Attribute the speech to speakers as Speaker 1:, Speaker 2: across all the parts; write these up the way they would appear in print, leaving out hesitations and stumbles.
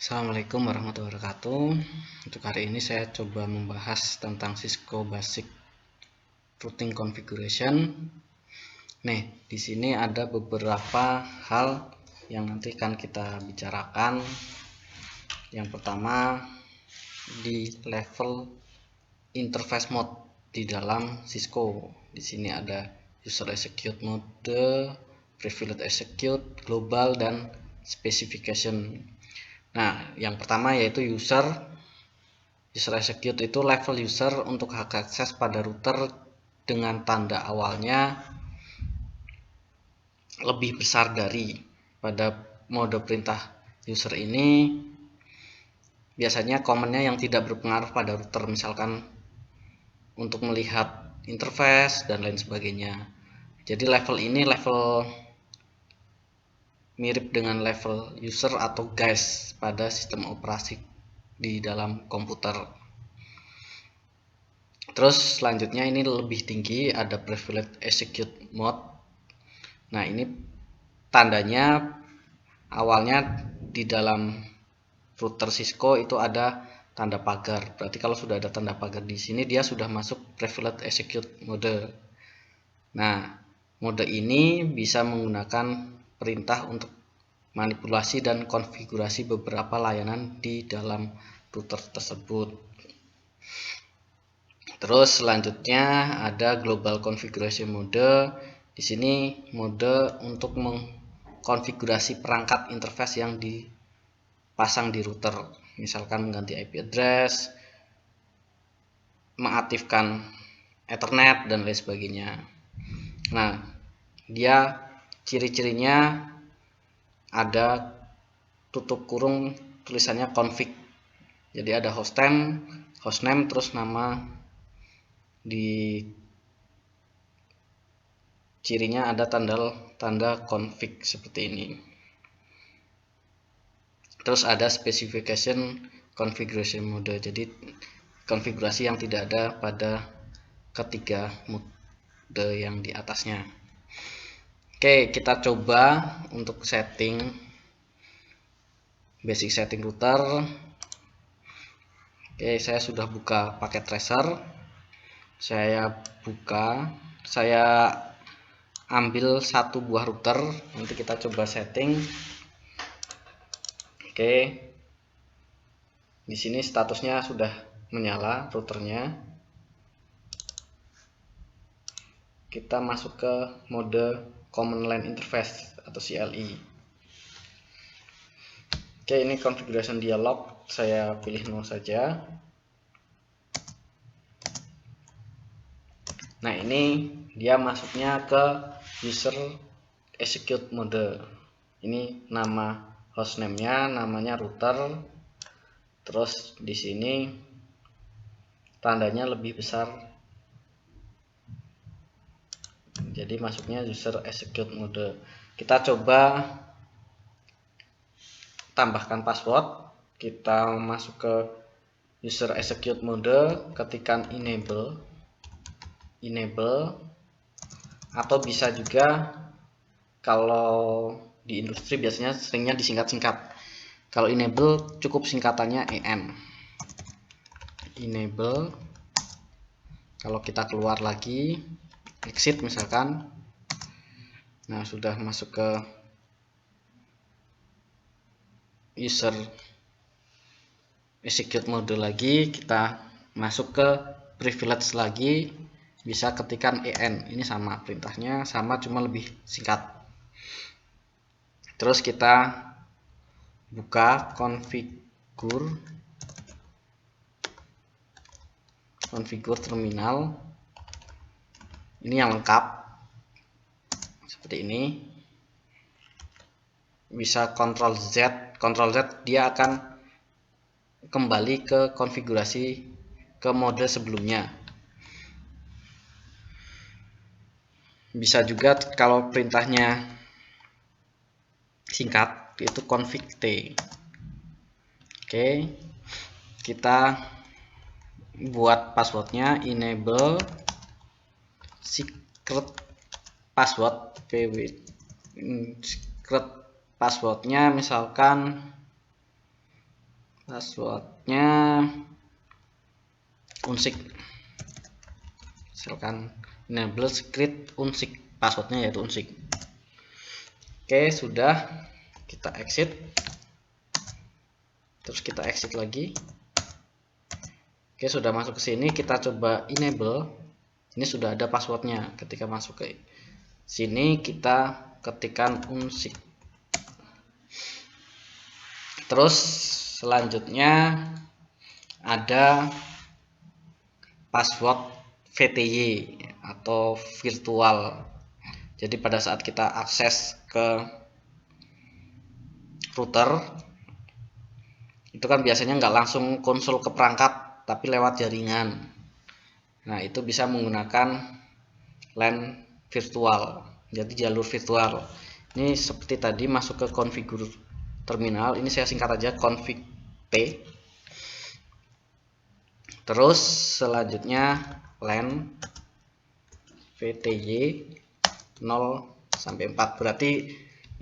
Speaker 1: Assalamualaikum warahmatullahi wabarakatuh. Untuk hari ini saya coba membahas tentang Cisco Basic Routing Configuration. Nih, di sini ada beberapa hal yang nanti akan kita bicarakan. Yang pertama, di level interface mode di dalam Cisco. Di sini ada user execute mode, privilege execute, global, dan specification. Nah, yang pertama yaitu user execute itu level user untuk hak akses pada router dengan tanda awalnya lebih besar dari pada mode perintah user ini. Biasanya komennya yang tidak berpengaruh pada router, misalkan untuk melihat interface dan lain sebagainya. Jadi level ini level mirip dengan level user atau guys pada sistem operasi di dalam komputer. Terus selanjutnya ini lebih tinggi, ada privilege execute mode. Nah, ini tandanya awalnya di dalam router Cisco itu ada tanda pagar. Berarti kalau sudah ada tanda pagar di sini, dia sudah masuk privilege execute mode. Nah, mode ini bisa menggunakan perintah untuk manipulasi dan konfigurasi beberapa layanan di dalam router tersebut. Terus selanjutnya ada global configuration mode. Di sini mode untuk mengkonfigurasi perangkat interface yang dipasang di router, misalkan mengganti IP address, mengaktifkan Ethernet dan lain sebagainya. Nah, dia ciri-cirinya ada tutup kurung tulisannya config. Jadi ada hostname terus nama di cirinya ada tanda config seperti ini. Terus ada specification configuration mode. Jadi konfigurasi yang tidak ada pada ketiga mode yang di atasnya. Oke, kita coba untuk setting basic setting router. Oke, saya sudah buka paket tracer. Saya ambil satu buah router, nanti kita coba setting. Oke, di sini statusnya sudah menyala routernya. Kita masuk ke mode Common LAN Interface atau CLI. Oke, ini configuration dialog, saya pilih 0 saja. Nah, ini dia masuknya ke user execute mode. Ini nama hostname-nya, namanya router. Terus di sini tandanya lebih besar. Jadi masuknya user execute mode. Kita coba tambahkan password. Kita masuk ke user execute mode, ketikkan enable atau bisa juga kalau di industri biasanya seringnya disingkat-singkat. Kalau enable cukup singkatannya enable. Kalau kita keluar lagi, exit misalkan. Nah, sudah masuk ke user execute mode lagi, kita masuk ke privilege lagi, bisa ketikan ini sama perintahnya, sama cuma lebih singkat. Terus kita buka konfigur terminal. Ini yang lengkap seperti ini. Bisa Ctrl Z dia akan kembali ke konfigurasi ke mode sebelumnya. Bisa juga kalau perintahnya singkat itu config T. Oke, kita buat passwordnya enable secret password secret passwordnya misalkan passwordnya unsik, misalkan enable secret unsik, passwordnya yaitu unsik. Oke, sudah, kita exit, terus kita exit lagi. Oke, sudah masuk ke sini, kita coba enable. Ini sudah ada passwordnya. Ketika masuk ke sini kita ketikkan unsik. Terus selanjutnya ada password VTY atau virtual. Jadi pada saat kita akses ke router itu kan biasanya nggak langsung konsul ke perangkat, tapi lewat jaringan. Nah, itu bisa menggunakan LAN virtual, jadi jalur virtual. Ini seperti tadi masuk ke konfigur terminal, ini saya singkat aja config T. Terus selanjutnya LAN VTY 0 sampai 4, berarti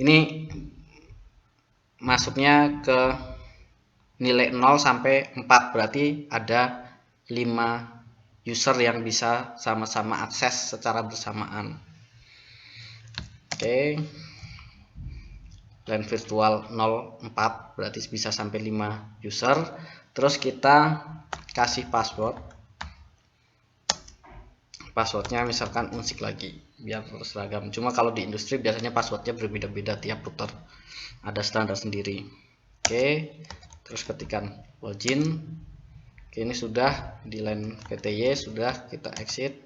Speaker 1: ini masuknya ke nilai 0 sampai 4, berarti ada 5 user yang bisa sama-sama akses secara bersamaan. Oke, LAN virtual 04 berarti bisa sampai 5 user. Terus kita kasih passwordnya misalkan unsik lagi biar seragam. Cuma kalau di industri biasanya passwordnya berbeda-beda tiap router, ada standar sendiri. Oke, terus ketikkan login. Oke, ini sudah di LAN VTY, sudah, kita exit.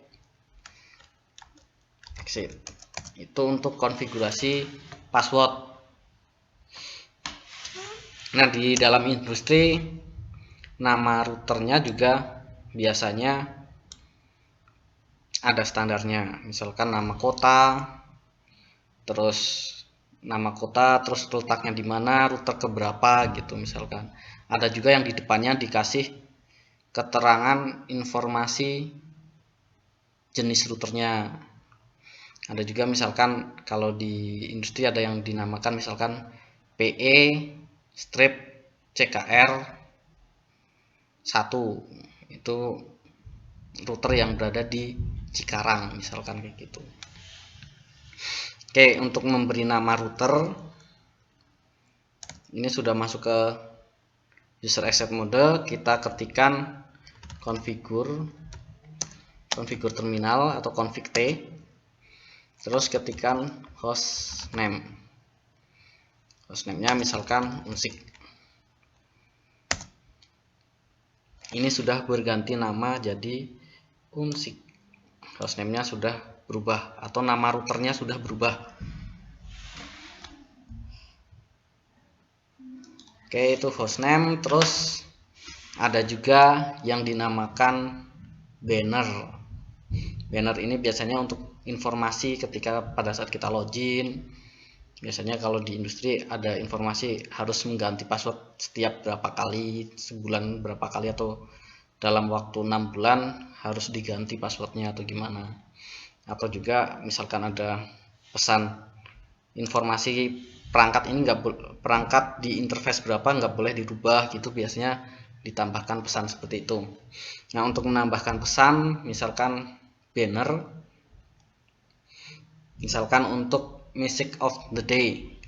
Speaker 1: Itu untuk konfigurasi password. Nah, di dalam industri nama routernya juga biasanya ada standarnya, misalkan nama kota, terus letaknya di mana, router keberapa gitu misalkan. Ada juga yang di depannya dikasih keterangan informasi jenis routernya. Ada juga misalkan kalau di industri ada yang dinamakan misalkan PE strip CKR 1, itu router yang berada di Cikarang misalkan kayak gitu. Oke, untuk memberi nama router ini sudah masuk ke user accept mode, kita ketikkan konfigur terminal atau config T, terus ketikkan hostname. Hostname-nya misalkan unsik. Ini sudah berganti nama jadi unsik. Hostname-nya sudah berubah atau nama routernya sudah berubah. Oke, itu hostname. Terus ada juga yang dinamakan banner. Banner ini biasanya untuk informasi ketika pada saat kita login. Biasanya kalau di industri ada informasi harus mengganti password setiap berapa kali, sebulan berapa kali, atau dalam waktu 6 bulan harus diganti passwordnya atau gimana. Atau juga misalkan ada pesan informasi perangkat ini perangkat di interface berapa nggak boleh dirubah gitu, biasanya ditambahkan pesan seperti itu. Nah, untuk menambahkan pesan misalkan banner, misalkan untuk message of the day,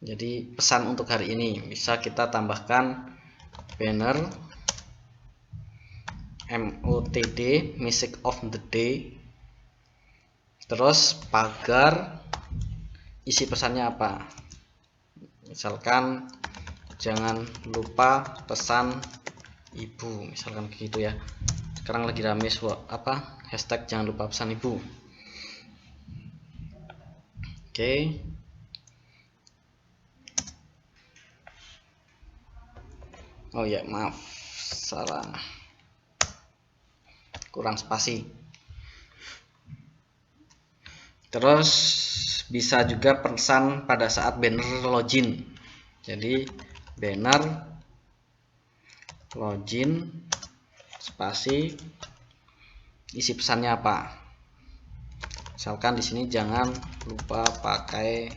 Speaker 1: jadi pesan untuk hari ini, bisa kita tambahkan banner MOTD message of the day, terus pagar isi pesannya apa, misalkan jangan lupa pesan ibu, misalkan begitu ya. Sekarang lagi rame hashtag jangan lupa pesan ibu. Oke. Oh ya, maaf, salah, kurang spasi. Terus bisa juga pesan pada saat banner login. Jadi banner login spasi isi pesannya apa. Misalkan di sini jangan lupa pakai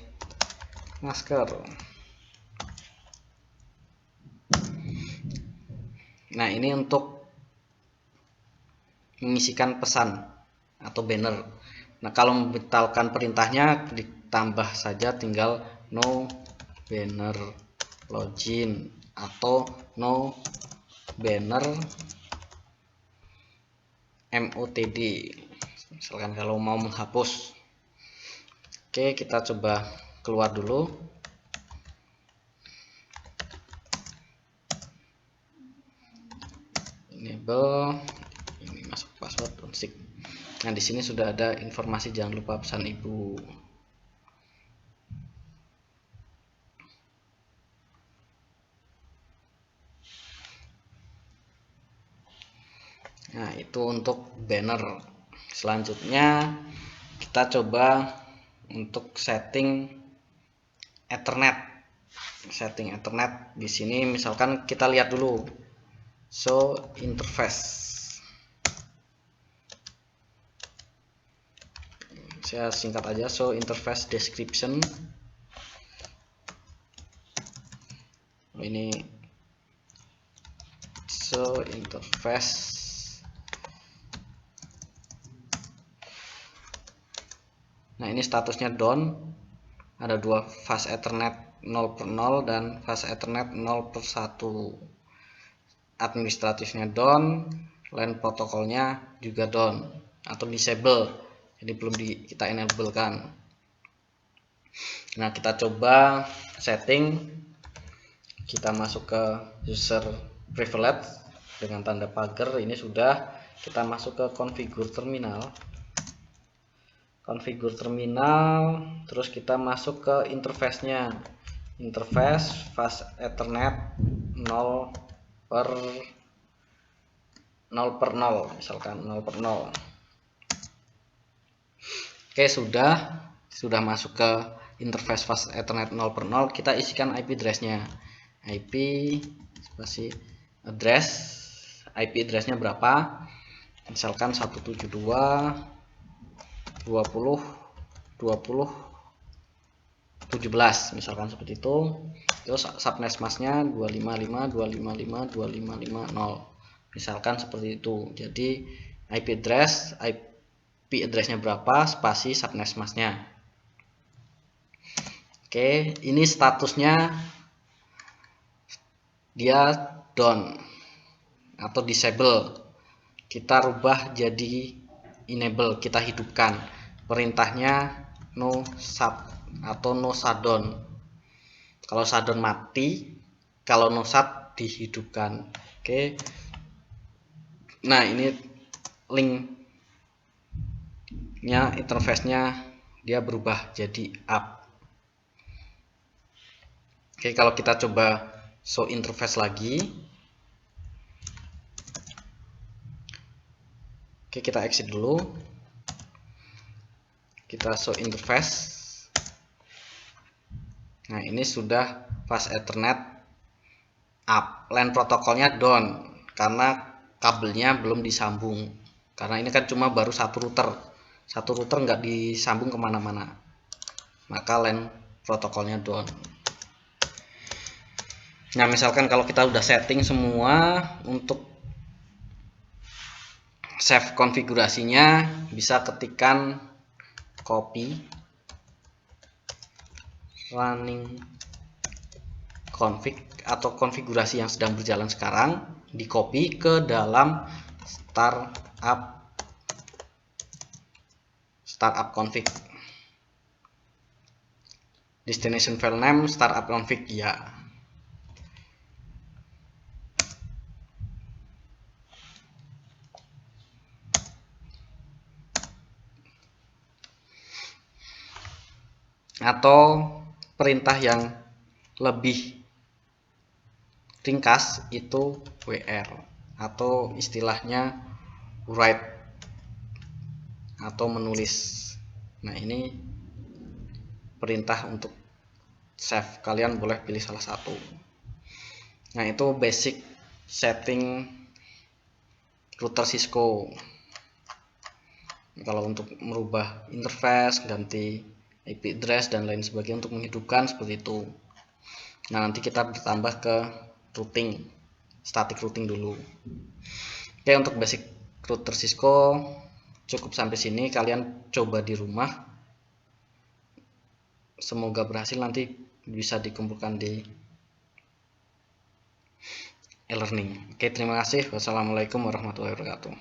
Speaker 1: masker. Nah, ini untuk mengisikan pesan atau banner. Nah, kalau membatalkan perintahnya ditambah saja tinggal no banner login atau no banner MOTD, misalkan kalau mau menghapus. Oke, kita coba keluar dulu. Enable, ini masuk password unsik. Nah, di sini sudah ada informasi, jangan lupa pesan ibu. Nah, itu untuk banner. Selanjutnya kita coba untuk setting Ethernet. Setting Ethernet di sini misalkan kita lihat dulu show interface. Saya singkat aja, show interface description. Ini show interface. Nah, ini statusnya down. Ada dua fast Ethernet 0/0 dan fast Ethernet 0/1. Administratifnya down, LAN protokolnya juga down atau disable, jadi belum kita enable kan. Nah, kita coba setting. Kita masuk ke user privilege dengan tanda pagar, ini sudah. Kita masuk ke configure terminal. Terus kita masuk ke interface-nya. Interface fast Ethernet 0/0, misalkan 0/0. Oke, sudah masuk ke interface fast Ethernet 0/0. Kita isikan IP address-nya. IP address-nya berapa? Misalkan 172.20.20.17, misalkan seperti itu. Terus subnetmasknya 255.255.255.0, misalkan seperti itu. Jadi IP address-nya berapa, spasi subnetmasknya. Oke, ini statusnya dia down atau disable. Kita rubah jadi enable, kita hidupkan. Perintahnya no shut atau no shutdown. Kalau shutdown mati, kalau no shut dihidupkan. Oke. Nah, ini linknya, interface-nya dia berubah jadi up. Oke, kalau kita coba show interface lagi. Oke, kita exit dulu. Kita show interface. Nah, ini sudah fast Ethernet up. LAN protokolnya down karena kabelnya belum disambung. Karena ini kan cuma baru satu router nggak disambung kemana-mana, maka LAN protokolnya down. Nah, misalkan kalau kita udah setting semua, untuk save konfigurasinya bisa ketikkan copy running config atau konfigurasi yang sedang berjalan sekarang, di copy ke dalam startup config. Destination file name startup config ya. Atau perintah yang lebih ringkas itu WR atau istilahnya write atau menulis. Nah, ini perintah untuk save, kalian boleh pilih salah satu. Nah, itu basic setting router Cisco. Kalau untuk merubah interface, ganti IP address dan lain sebagainya, untuk menghidupkan seperti itu. Nah, nanti kita bertambah ke routing static routing dulu. Oke, untuk basic router Cisco cukup sampai sini, kalian coba di rumah. Semoga berhasil, nanti bisa dikumpulkan di e-learning. Oke, terima kasih. Wassalamualaikum warahmatullahi wabarakatuh.